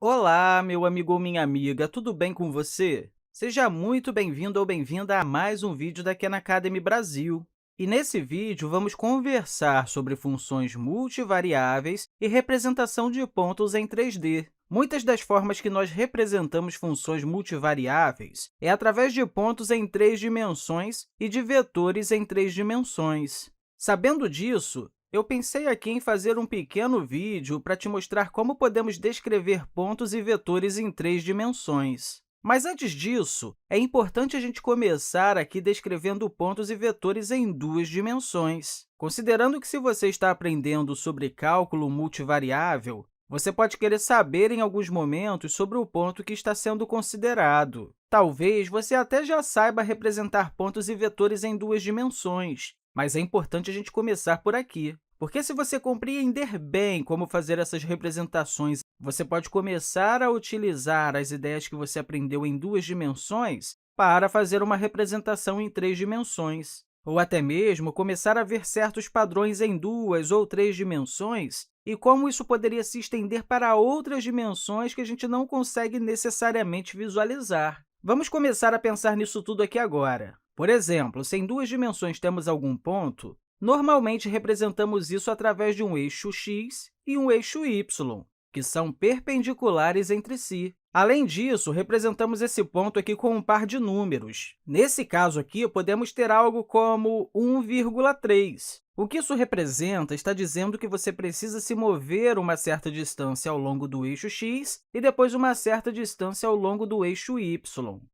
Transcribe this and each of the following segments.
Olá, meu amigo ou minha amiga, tudo bem com você? Seja muito bem-vindo ou bem-vinda a mais um vídeo da Khan Academy Brasil. E nesse vídeo, vamos conversar sobre funções multivariáveis e representação de pontos em 3D. Muitas das formas que nós representamos funções multivariáveis é através de pontos em três dimensões e de vetores em três dimensões. Sabendo disso, eu pensei aqui em fazer um pequeno vídeo para te mostrar como podemos descrever pontos e vetores em três dimensões. Mas antes disso, é importante a gente começar aqui descrevendo pontos e vetores em duas dimensões. Considerando que se você está aprendendo sobre cálculo multivariável, você pode querer saber em alguns momentos sobre o ponto que está sendo considerado. Talvez você até já saiba representar pontos e vetores em duas dimensões, mas é importante a gente começar por aqui, porque se você compreender bem como fazer essas representações, você pode começar a utilizar as ideias que você aprendeu em duas dimensões para fazer uma representação em três dimensões, ou até mesmo começar a ver certos padrões em duas ou três dimensões e como isso poderia se estender para outras dimensões que a gente não consegue necessariamente visualizar. Vamos começar a pensar nisso tudo aqui agora. Por exemplo, se em duas dimensões temos algum ponto, normalmente representamos isso através de um eixo x e um eixo y, que são perpendiculares entre si. Além disso, representamos esse ponto aqui com um par de números. Nesse caso aqui, podemos ter algo como 1,3. O que isso representa está dizendo que você precisa se mover uma certa distância ao longo do eixo x e depois uma certa distância ao longo do eixo y.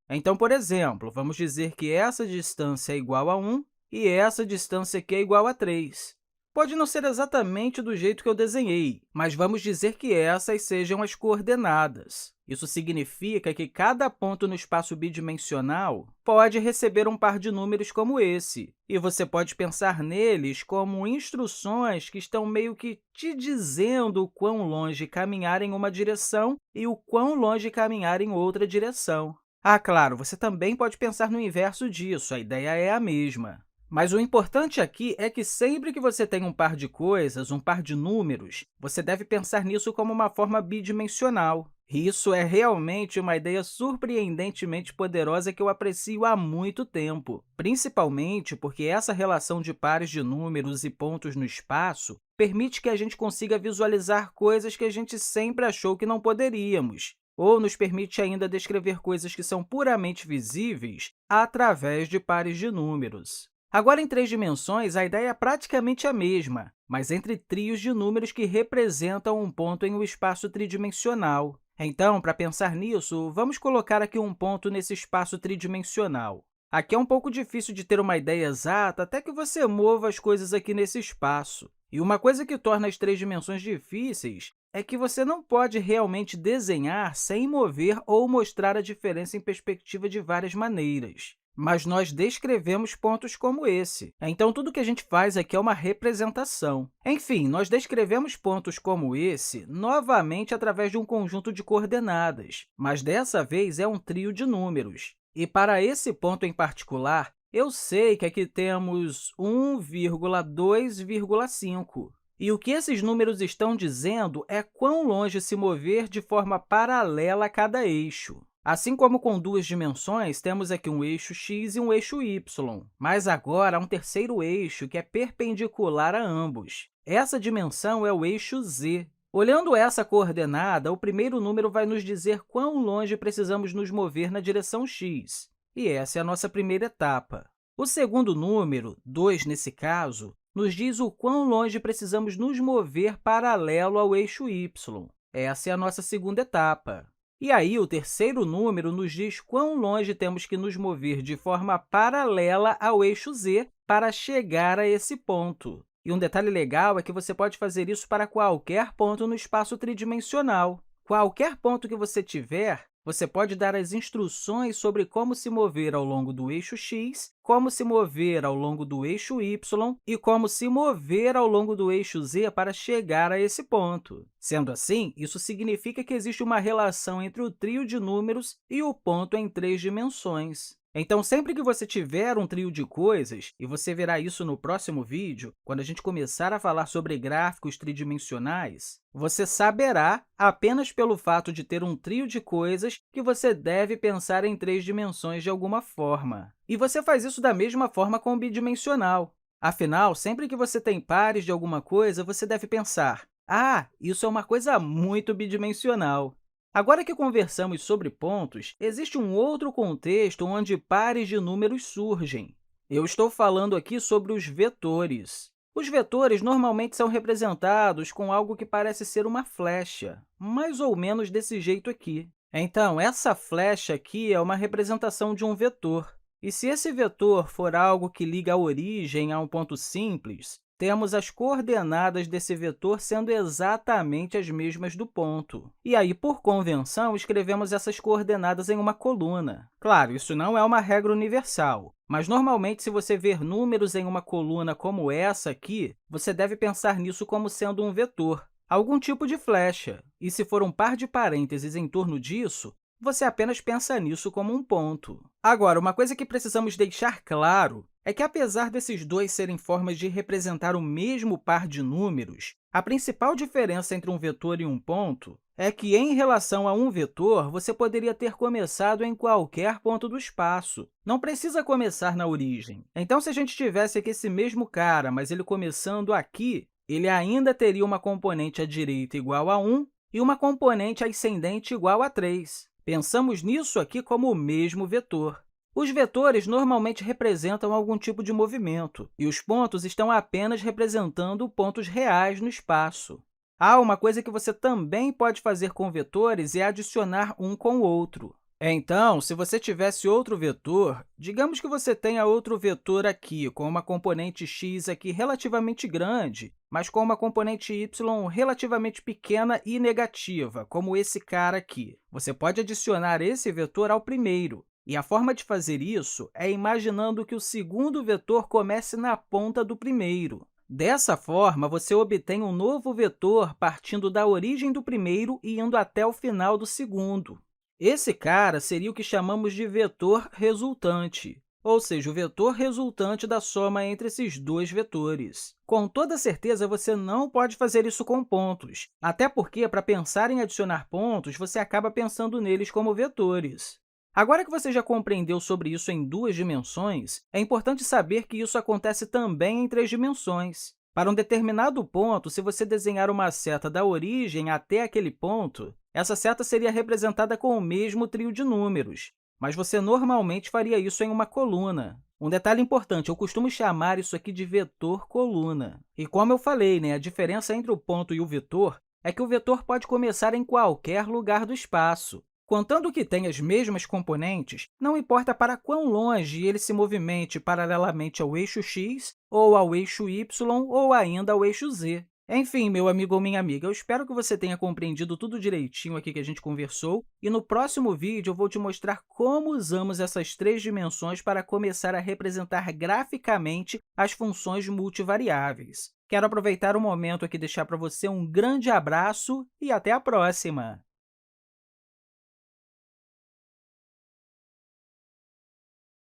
Então, por exemplo, vamos dizer que essa distância é igual a 1 e essa distância aqui é igual a 3. Pode não ser exatamente do jeito que eu desenhei, mas vamos dizer que essas sejam as coordenadas. Isso significa que cada ponto no espaço bidimensional pode receber um par de números como esse, e você pode pensar neles como instruções que estão meio que te dizendo o quão longe caminhar em uma direção e o quão longe caminhar em outra direção. Ah, claro, você também pode pensar no inverso disso, a ideia é a mesma. Mas o importante aqui é que sempre que você tem um par de coisas, um par de números, você deve pensar nisso como uma forma bidimensional. E isso é realmente uma ideia surpreendentemente poderosa que eu aprecio há muito tempo, principalmente porque essa relação de pares de números e pontos no espaço permite que a gente consiga visualizar coisas que a gente sempre achou que não poderíamos, ou nos permite ainda descrever coisas que são puramente visíveis através de pares de números. Agora, em três dimensões, a ideia é praticamente a mesma, mas entre trios de números que representam um ponto em um espaço tridimensional. Então, para pensar nisso, vamos colocar aqui um ponto nesse espaço tridimensional. Aqui é um pouco difícil de ter uma ideia exata até que você mova as coisas aqui nesse espaço. E uma coisa que torna as três dimensões difíceis é que você não pode realmente desenhar sem mover ou mostrar a diferença em perspectiva de várias maneiras. Mas nós descrevemos pontos como esse. Então, tudo que a gente faz aqui é uma representação. Enfim, nós descrevemos pontos como esse novamente através de um conjunto de coordenadas, mas dessa vez é um trio de números. E para esse ponto em particular, eu sei que aqui temos 1,2,5. E o que esses números estão dizendo é quão longe se mover de forma paralela a cada eixo. Assim como com duas dimensões, temos aqui um eixo x e um eixo y, mas agora há um terceiro eixo que é perpendicular a ambos. Essa dimensão é o eixo z. Olhando essa coordenada, o primeiro número vai nos dizer quão longe precisamos nos mover na direção x, e essa é a nossa primeira etapa. O segundo número, 2 nesse caso, nos diz o quão longe precisamos nos mover paralelo ao eixo y. Essa é a nossa segunda etapa. E aí, o terceiro número nos diz quão longe temos que nos mover de forma paralela ao eixo z para chegar a esse ponto. E um detalhe legal é que você pode fazer isso para qualquer ponto no espaço tridimensional. Qualquer ponto que você tiver, você pode dar as instruções sobre como se mover ao longo do eixo x, como se mover ao longo do eixo y e como se mover ao longo do eixo z para chegar a esse ponto. Sendo assim, isso significa que existe uma relação entre o trio de números e o ponto em três dimensões. Então, sempre que você tiver um trio de coisas, e você verá isso no próximo vídeo, quando a gente começar a falar sobre gráficos tridimensionais, você saberá, apenas pelo fato de ter um trio de coisas, que você deve pensar em três dimensões de alguma forma. E você faz isso da mesma forma com o bidimensional. Afinal, sempre que você tem pares de alguma coisa, você deve pensar: ah, isso é uma coisa muito bidimensional. Agora que conversamos sobre pontos, existe um outro contexto onde pares de números surgem. Eu estou falando aqui sobre os vetores. Os vetores normalmente são representados com algo que parece ser uma flecha, mais ou menos desse jeito aqui. Então, essa flecha aqui é uma representação de um vetor. E se esse vetor for algo que liga a origem a um ponto simples, temos as coordenadas desse vetor sendo exatamente as mesmas do ponto. E aí, por convenção, escrevemos essas coordenadas em uma coluna. Claro, isso não é uma regra universal, mas normalmente, se você ver números em uma coluna como essa aqui, você deve pensar nisso como sendo um vetor, algum tipo de flecha. E se for um par de parênteses em torno disso, você apenas pensa nisso como um ponto. Agora, uma coisa que precisamos deixar claro é que, apesar desses dois serem formas de representar o mesmo par de números, a principal diferença entre um vetor e um ponto é que, em relação a um vetor, você poderia ter começado em qualquer ponto do espaço. Não precisa começar na origem. Então, se a gente tivesse aqui esse mesmo cara, mas ele começando aqui, ele ainda teria uma componente à direita igual a 1 e uma componente ascendente igual a 3. Pensamos nisso aqui como o mesmo vetor. Os vetores normalmente representam algum tipo de movimento, e os pontos estão apenas representando pontos reais no espaço. Uma coisa que você também pode fazer com vetores é adicionar um com o outro. Então, se você tivesse outro vetor, digamos que você tenha outro vetor aqui, com uma componente x aqui relativamente grande, mas com uma componente y relativamente pequena e negativa, como esse cara aqui. Você pode adicionar esse vetor ao primeiro, e a forma de fazer isso é imaginando que o segundo vetor comece na ponta do primeiro. Dessa forma, você obtém um novo vetor partindo da origem do primeiro e indo até o final do segundo. Esse cara seria o que chamamos de vetor resultante, ou seja, o vetor resultante da soma entre esses dois vetores. Com toda certeza, você não pode fazer isso com pontos, até porque, para pensar em adicionar pontos, você acaba pensando neles como vetores. Agora que você já compreendeu sobre isso em duas dimensões, é importante saber que isso acontece também em três dimensões. Para um determinado ponto, se você desenhar uma seta da origem até aquele ponto, essa seta seria representada com o mesmo trio de números, mas você normalmente faria isso em uma coluna. Um detalhe importante, eu costumo chamar isso aqui de vetor coluna. E como eu falei, a diferença entre o ponto e o vetor é que o vetor pode começar em qualquer lugar do espaço. Contanto que tenha as mesmas componentes, não importa para quão longe ele se movimente paralelamente ao eixo x, ou ao eixo y, ou ainda ao eixo z. Enfim, meu amigo ou minha amiga, eu espero que você tenha compreendido tudo direitinho aqui que a gente conversou, e no próximo vídeo eu vou te mostrar como usamos essas três dimensões para começar a representar graficamente as funções multivariáveis. Quero aproveitar o momento aqui e deixar para você um grande abraço e até a próxima!